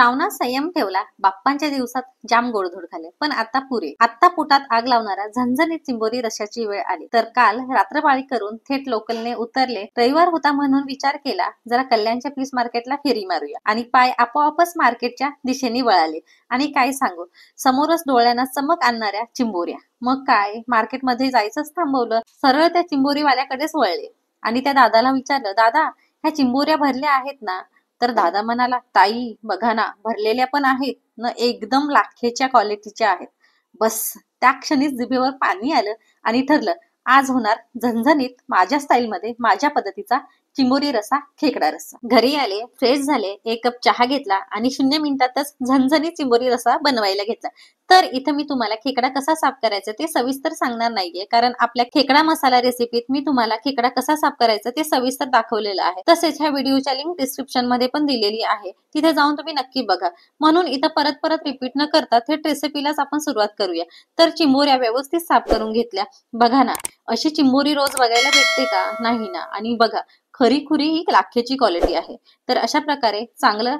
श्रावणात संयम ठेवला, बाप्पांच्या दिवसात जाम गोडधोड खाल्ले, पण आता पुरे. आता पोटात आग लावणाऱ्या झणझणीत चिंबोरी रशाची वेळ आली. तर काल रात्रपाळी करून थेट लोकलने उतरले. रविवार होता म्हणून विचार केला जरा कल्याणच्या पीस मार्केटला फेरी मारूया, आणि पाय आपोआपच मार्केटच्या दिशेने वळाले. आणि काय सांगू, समोरच डोळ्यांना चमक आणणाऱ्या चिंबोऱ्या. मग काय, मार्केटमध्ये जायचंच थांबवलं, सरळ त्या चिंबोरीवाल्याकडेच वळले आणि त्या दादाला विचारलं, दादा ह्या चिंबोऱ्या भरल्या आहेत ना? तर दादा म्हणाला, ताई बघा ना, भरलेल्या पण आहेत न, एकदम लाखेच्या क्वालिटीच्या आहेत. बस त्या क्षणीच जिभेवर पाणी आलं आणि ठरलं, आज होणार झणझणीत माझ्या स्टाईलमध्ये, माझ्या पद्धतीचा चिंबोरी रसा, खेकडा रस्सा. घरी आले, फ्रेश झाले, एक कप चहा घेतला आणि 0 मिनिटातच झणझणीत चिंबोरी रसा बनवायला घेतला. तर इथं मी तुम्हाला खेकडा कसा साफ करायचा ते सविस्तर सांगणार नाहीये, कारण आपल्या खेकडा मसाला रेसिपीत मी तुम्हाला खेकडा कसा साफ करायचा ते सविस्तर दाखवलेलं आहे. तसेच ह्या व्हिडिओच्या लिंक डिस्क्रिप्शन मध्ये पण दिलेली आहे, तिथे जाऊन तुम्ही नक्की बघा. म्हणून इथं परत परत रिपीट न करता थेट रेसिपीलाच आपण सुरुवात करूया. तर चिंबोऱ्या व्यवस्थित साफ करून घेतल्या. बघा ना, अशी चिंबोरी रोज बघायला भेटते का? नाही ना. आणि बघा, खरी खुरी ही लाखेची क्वालिटी आहे. तर अशा प्रकारे चांगलं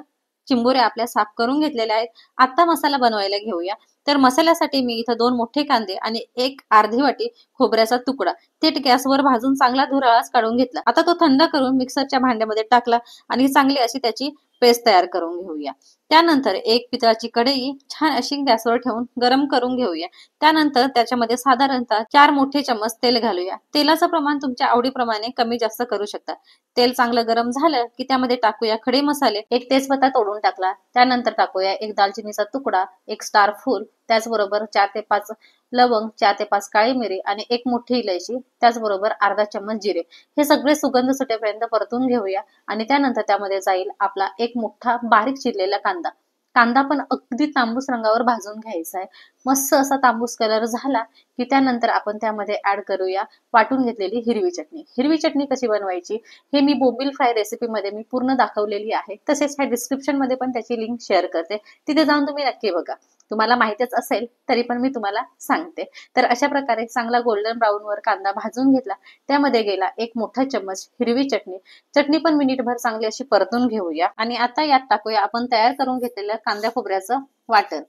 चिंबोऱ्या आपल्या साफ करून घेतलेल्या आहेत. आता मसाला बनवायला घेऊया. तर मसाल्यासाठी मी इथं 2 मोठे कांदे आणि 1 अर्धी वाटी खोबऱ्याचा तुकडा थेट गॅसवर भाजून चांगला धुराळाच काढून घेतला. आता तो थंड करून मिक्सरच्या भांड्यामध्ये टाकला आणि चांगली अशी त्याची पेस्ट तयार करून घेऊया. त्यानंतर एक पितळाची कढई छान अशी गॅसवर ठेवून गरम करून घेऊया. त्यानंतर त्याच्यामध्ये साधारणतः 4 मोठे चम्मच तेल घालूया. तेलाचं प्रमाण तुमच्या आवडीप्रमाणे कमी जास्त करू शकता. तेल चांगलं गरम झालं की त्यामध्ये टाकूया खडे मसाले. 1 तेजपत्ता तोडून टाकला. त्यानंतर टाकूया 1 दालचिनीचा तुकडा, 1 स्टार फूल, त्याचबरोबर 4 ते 5 लवंग, 4 ते 5 काळी मिरी आणि 1 मोठी इलायची, त्याचबरोबर अर्धा चम्मच जिरे. हे सगळे सुगंध सुटेपर्यंत परतून घेऊया. आणि त्यानंतर त्यामध्ये जाईल आपला 1 मोठा बारीक चिरलेला कांदा. कांदा पण अगदी तांबूस रंगावर भाजून घ्यायचा आहे. मस्त असा तांबूस कलर झाला की त्यानंतर आपण त्यामध्ये ऍड करूया वाटून घेतलेली हिरवी चटणी. हिरवी चटणी कशी बनवायची हे मी बोंबील फ्राय रेसिपीमध्ये मी पूर्ण दाखवलेली आहे. तसेच ह्या डिस्क्रिप्शन मध्ये पण त्याची लिंक शेअर करते, तिथे जाऊन तुम्ही नक्की बघा. तुम्हाला माहितीच असेल तरी पण मी तुम्हाला सांगते. तर अशा प्रकारे चांगला गोल्डन ब्राऊन वर कांदा भाजून घेतला. त्यामध्ये गेला 1 मोठा चम्मच हिरवी चटणी. चटणी पण मिनिटभर चांगली अशी परतून घेऊया. आणि आता यात टाकूया आपण तयार करून घेतलेलं कांद्या खोबऱ्याचं वाटण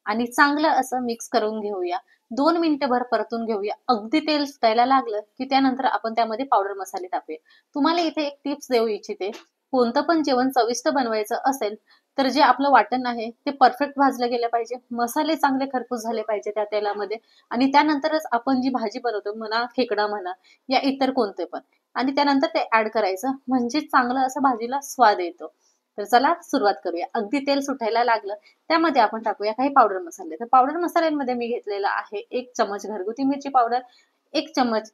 आणि चांगलं असं मिक्स करून घेऊया. 2 मिनिटभर परतून घेऊया. अगदी तेल सुटायला लागलं की त्यानंतर आपण त्यामध्ये पावडर मसाले टाकूया. तुम्हाला इथे एक टिप्स देऊ इच्छिते, कोणतं पण जेवण चविष्ट बनवायचं असेल तर जे आपलं वाटण आहे ते परफेक्ट भाजलं गेलं पाहिजे. मसाले चांगले खरपूस झाले पाहिजे त्या तेलामध्ये. आणि त्यानंतरच आपण जी भाजी बनवतो, म्हणा खेकडा म्हणा या इतर कोणते पण, आणि त्यानंतर ते ऍड करायचं, म्हणजे चांगलं असं भाजीला स्वाद येतो. तर चला सुरुवात करूया. अगदी तेल सुटायला लागलं त्यामध्ये आपण टाकूया काही पावडर मसाले. तर पावडर मसाल्यांमध्ये मी घेतलेला आहे 1 चम्मच घरगुती मिरची पावडर, 1 चम्मच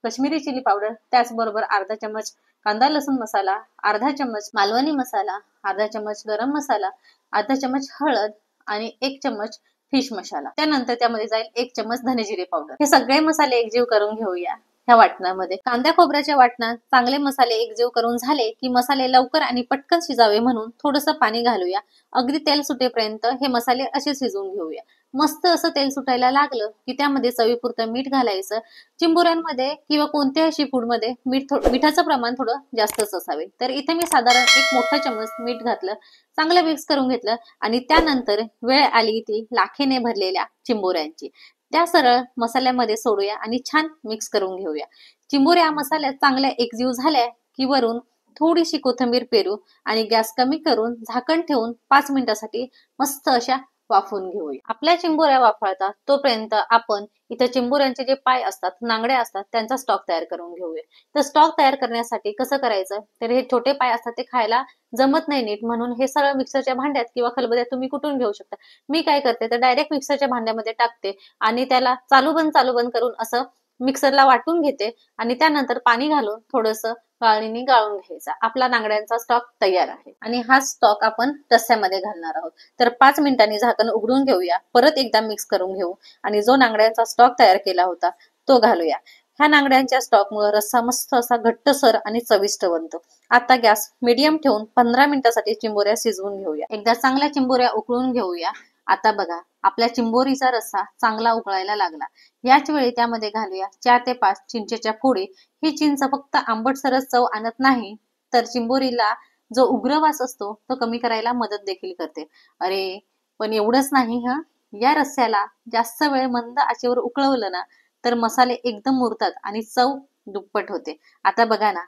कश्मीरी चिली पावडर, त्याचबरोबर अर्धा चम्मच कांदा लसूण मसाला, अर्धा चम्मच मालवणी मसाला, अर्धा चम्मच गरम मसाला, अर्धा चम्मच हळद आणि 1 चम्मच फिश मसाला. त्यानंतर त्यामध्ये जाईल 1 चम्मच धने जिरे पावडर. हे सगळे मसाले एकजीव करून घेऊया. ह्या वाटणामध्ये कांद्या खोबऱ्याच्या वाटणात चांगले मसाले एकजीव करून झाले की मसाले लवकर आणि पटकन शिजावे म्हणून थोडंसं पाणी घालूया. अगदी तेल सुटेपर्यंत हे मसाले असे शिजवून घेऊया. मस्त असं तेल सुटायला लागलं की त्यामध्ये चवीपुरतं मीठ घालायचं. चिंबोऱ्यांमध्ये किंवा कोणत्याही सी फूड मध्ये मिठाचं प्रमाण थोडं जास्तच असावे. तर इथे मी साधारण 1 मोठा चम्मच मीठ घातलं, चांगलं मिक्स करून घेतलं. आणि त्यानंतर वेळ आली ती लाखेने भरलेल्या चिंबोऱ्यांची. त्या सरळ मसाल्यामध्ये सोडूया आणि छान मिक्स करून घेऊया. चिंबोऱ्या मसाल्यात चांगल्या एकजीव झाल्या की वरून थोडीशी कोथिंबीर पेरू आणि गॅस कमी करून झाकण ठेवून 5 मिनिटासाठी मस्त अशा वाफवून घेऊया. आपल्या चिंबोऱ्या वाफळतात तोपर्यंत आपण इथं चिंबोऱ्यांचे जे पाय असतात, नांगड्या असतात, त्यांचा स्टॉक तयार करून घेऊया. तर स्टॉक तयार करण्यासाठी कसं करायचं, तर हे छोटे पाय असतात ते खायला जमत नाही नीट, म्हणून हे सरळ मिक्सरच्या भांड्यात किंवा खलबत्यात तुम्ही कुटून घेऊ शकता. मी काय करते तर डायरेक्ट मिक्सरच्या भांड्यामध्ये टाकते आणि त्याला चालू बंद करून असं मिक्सरला वाटून घेते. आणि त्यानंतर पाणी घालून थोडंसं गाळणीने गाळून घ्यायचा. आपला नांगड्यांचा स्टॉक तयार आहे. आणि हा स्टॉक आपण रस्स्यामध्ये घालणार आहोत. तर 5 मिनिटांनी झाकण उघडून घेऊया. परत एकदा मिक्स करून घेऊ आणि जो नांगड्यांचा स्टॉक तयार केला होता तो घालूया. ह्या नांगड्यांच्या स्टॉकमुळे रस्सा मस्त असा घट्टसर आणि चविष्ट बनतो. आता गॅस मीडियम ठेवून 15 मिनिटांसाठी चिंबोऱ्या शिजवून घेऊया. एकदा चांगल्या चिंबोऱ्या उकळून घेऊया. आता बघा, आपल्या चिंबोरीचा रस्सा चांगला उकळायला लागला. याच वेळी त्यामध्ये घालूया 4 ते 5 चिंचेच्या फोडी. ही चिंच फक्त आंबटसरच चव आणत नाही, तर चिंबोरीला जो उग्रवास असतो तो कमी करायला मदत देखील करते. अरे पण एवढंच नाही हा, या रस्स्याला जास्त वेळ मंद आचेवर उकळवलं ना तर मसाले एकदम मुरतात आणि चव दुप्पट होते. आता बघा ना,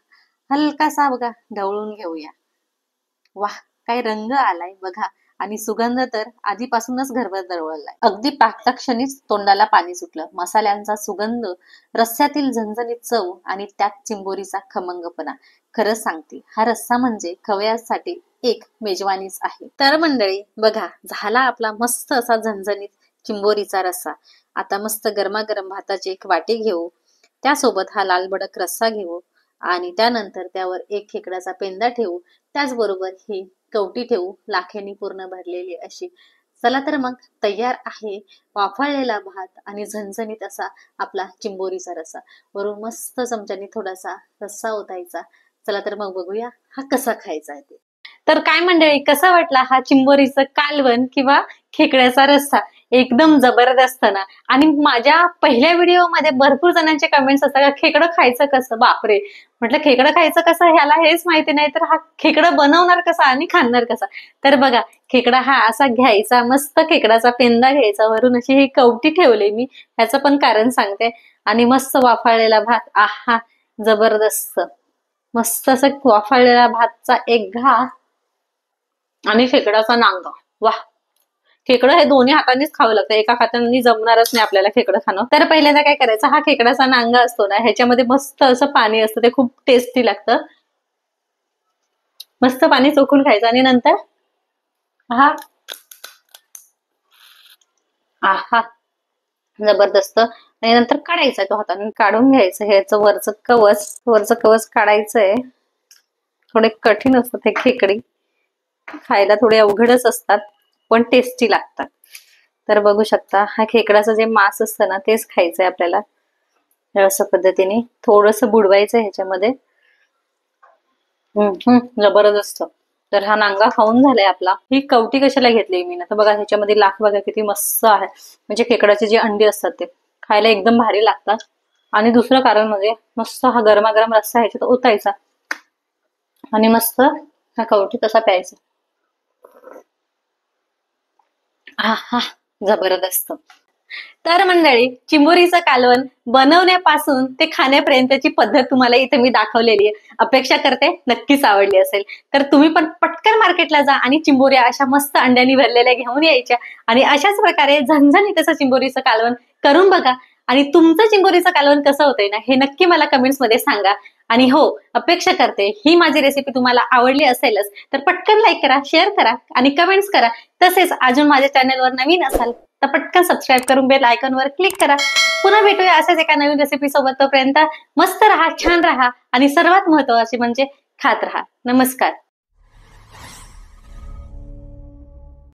हलकासा बघा ढवळून घेऊया. वाह, काय रंग आलाय बघा, आणि सुगंध तर आधीपासूनच घरभर दरवळलाय. अगदी पाकता क्षणीच तोंडाला पाणी सुटलं. मसाल्यांचा सुगंध, रस्स्यातील झणझणीत चव आणि त्यात चिंबोरीचा खमंगपणा. खरंच सांगते, हा रस्सा म्हणजे खवय्यांसाठी एक मेजवानीच आहे. तर मंडळी बघा, झाला आपला मस्त असा झणझणीत चिंबोरीचा रस्सा. आता मस्त गरमागरम भाताची एक वाटी घेऊ, त्यासोबत हा लाल भडक रस्सा घेऊ आणि त्यानंतर त्यावर एक खेकड्याचा पेंदा ठेवू, त्याचबरोबर ही कवटी ठेवू लाखेनी पूर्ण भरलेली अशी. चला तर मग तयार आहे वाफळलेला भात आणि झणझणीत असा आपला चिंबोरीचा रस्सा. वरून मस्त चमच्याने थोडासा रस्सा ओतायचा. चला तर मग बघूया हा कसा खायचा आहे ते. तर काय मंडळी, कसा वाटला हा चिंबोरीचं कालवण किंवा खेकड्याचा रस्सा? एकदम जबरदस्त ना. आणि माझ्या पहिल्या व्हिडिओमध्ये भरपूर जणांचे कमेंट्स असतात का खेकडं खायचं कसं. बापरे, म्हटलं खेकडं खायचं कसं, ह्याला हेच माहिती नाही तर हा खेकडं बनवणार कसा आणि खाणार कसा. तर बघा, खेकडा हा असा घ्यायचा, मस्त खेकडाचा पेंदा घ्यायचा, वरून अशी ही कवटी ठेवली मी, ह्याचं पण कारण सांगते. आणि मस्त वाफाळलेला भात, आहा जबरदस्त. मस्त असं वाफाळलेला भातचा एक घास आणि खेकडाचा नांगा. वाह, खेकडं हे दोन्ही हातानेच खावं लागतं, एका हाताने जमणारच नाही आपल्याला खेकडं खाणं. तर पहिल्यांदा काय करायचं, हा खेकडाचा नांगा असतो ना, ह्याच्यामध्ये मस्त असं पाणी असतं, ते खूप टेस्टी लागतं. मस्त पाणी चोखून खायचं आणि नंतर हा आहा जबरदस्त. आणि नंतर काढायचा तो हाताने, काढून घ्यायचं ह्याचं वरचं कवच काढायचंय. थोडे कठीण असतात हे खेकडी, खायला थोडे अवघडच असतात पण टेस्टी लागतात. तर बघू शकता, हा खेकडाचं जे मांस असतं ना तेच खायचंय आपल्याला. अशा पद्धतीने थोडस बुडवायचं ह्याच्यामध्ये. जबरदस्त. तर हा नांगा खाऊन झालाय आपला. ही कवटी कशाला घेतली मी ना, तर बघा ह्याच्यामध्ये लाख बघा किती मस्त आहे. म्हणजे खेकडाचे जे अंडी असतात ते खायला एकदम भारी लागतात. आणि दुसरं कारण म्हणजे मस्त हा गरमागरम रस्सा ह्याच्यात ओतायचा आणि मस्त हा कवटी तसा प्यायचा. हा हा जबरदस्त. तर मंडळी, चिंबोरीचं कालवण बनवण्यापासून ते खाण्यापर्यंतची पद्धत तुम्हाला इथे मी दाखवलेली आहे. अपेक्षा करते नक्कीच आवडली असेल. तर तुम्ही पण पटकन मार्केटला जा आणि चिंबोऱ्या अशा मस्त अंड्यानी भरलेल्या घेऊन यायच्या आणि अशाच प्रकारे झणझणीत असं चिंबोरीचं कालवण करून बघा. आणि तुमचं चिंबोरीचं कालवण कसं होतंय ना, हे नक्की मला कमेंट्स मध्ये सांगा. आणि हो, अपेक्षा करते ही माझी रेसिपी तुम्हाला आवडली असेलच तर पटकन लाईक करा, शेअर करा आणि कमेंट्स करा. तसेच अजून माझ्या चॅनलवर नवीन असाल तर पटकन सबस्क्राईब करून बेल आयकॉनवर क्लिक करा. पुन्हा भेटूया अशाच एका नवीन रेसिपी सोबत. तोपर्यंत मस्त राहा, छान राहा आणि सर्वात महत्त्वाचे म्हणजे खात राहा. नमस्कार.